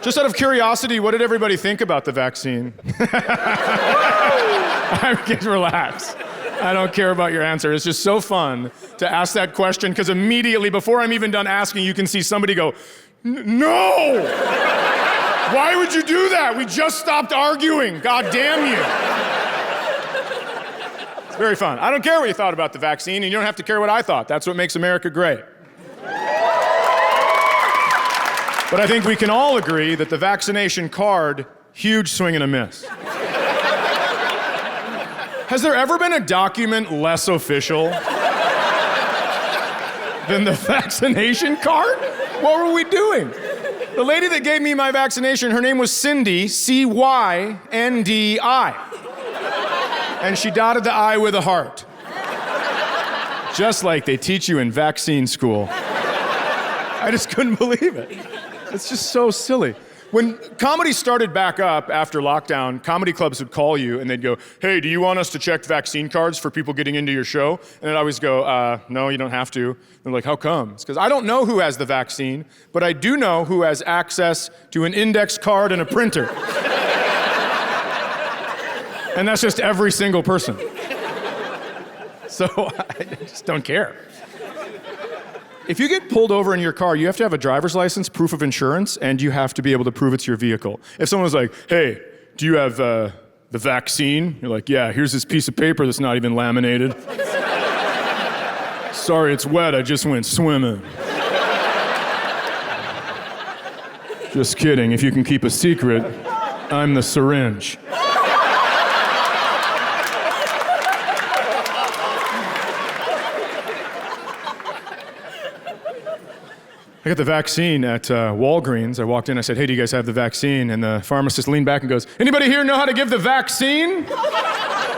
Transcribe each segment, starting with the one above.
Just out of curiosity, what did everybody think about the vaccine? Relax. I don't care about your answer. It's just so fun to ask that question because immediately before I'm even done asking, you can see somebody go, no! Why would you do that? We just stopped arguing. God damn you. It's very fun. I don't care what you thought about the vaccine, and you don't have to care what I thought. That's what makes America great. But I think we can all agree that the vaccination card, huge swing and a miss. Has there ever been a document less official than the vaccination card? What were we doing? The lady that gave me my vaccination, her name was Cindy, C-Y-N-D-I. And she dotted the I with a heart. Just like they teach you in vaccine school. I just couldn't believe it. It's just so silly. When comedy started back up after lockdown, comedy clubs would call you and they'd go, hey, do you want us to check vaccine cards for people getting into your show? And I'd always go, no, you don't have to. They're like, how come? It's because I don't know who has the vaccine, but I do know who has access to an index card and a printer. And that's just every single person. So I just don't care. If you get pulled over in your car, you have to have a driver's license, proof of insurance, and you have to be able to prove it's your vehicle. If someone was like, hey, do you have the vaccine? You're like, yeah, here's this piece of paper that's not even laminated. Sorry, it's wet, I just went swimming. Just kidding, if you can keep a secret, I'm the syringe. I got the vaccine at Walgreens. I walked in, I said, hey, do you guys have the vaccine? And the pharmacist leaned back and goes, anybody here know how to give the vaccine?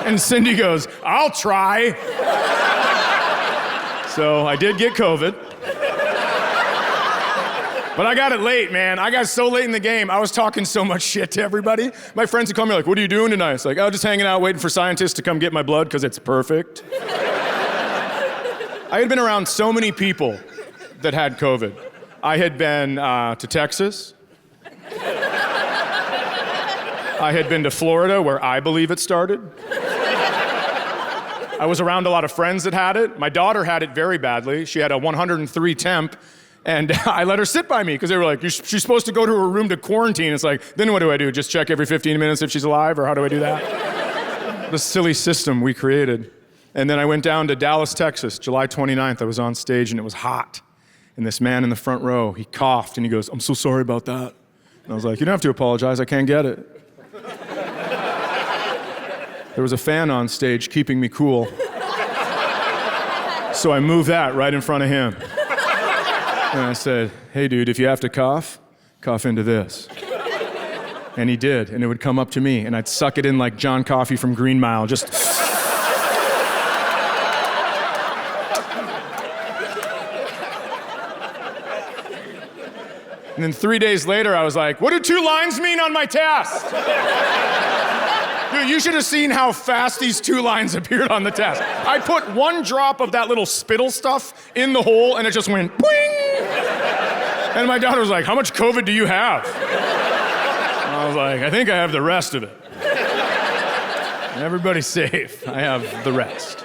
And Cindy goes, I'll try. So I did get COVID. But I got it late, man. I got so late in the game, I was talking so much shit to everybody. My friends would call me like, what are you doing tonight? It's like, oh, just hanging out, waiting for scientists to come get my blood because it's perfect. I had been around so many people that had COVID. I had been to Texas. I had been to Florida, where I believe it started. I was around a lot of friends that had it. My daughter had it very badly. She had a 103 temp, and I let her sit by me because they were like, she's supposed to go to her room to quarantine. It's like, then what do I do? Just check every 15 minutes if she's alive, or how do I do that? The silly system we created. And then I went down to Dallas, Texas, July 29th. I was on stage, and it was hot. And this man in the front row, he coughed and he goes, I'm so sorry about that. And I was like, you don't have to apologize, I can't get it. There was a fan on stage keeping me cool. So I moved that right in front of him. And I said, hey dude, if you have to cough, cough into this. And he did, and it would come up to me, and I'd suck it in like John Coffey from Green Mile, just... And then 3 days later, I was like, what do 2 lines mean on my test? Dude, you should have seen how fast these 2 lines appeared on the test. I put 1 drop of that little spittle stuff in the hole, and it just went, boing! And my daughter was like, how much COVID do you have? And I was like, I think I have the rest of it. Everybody's safe. I have the rest.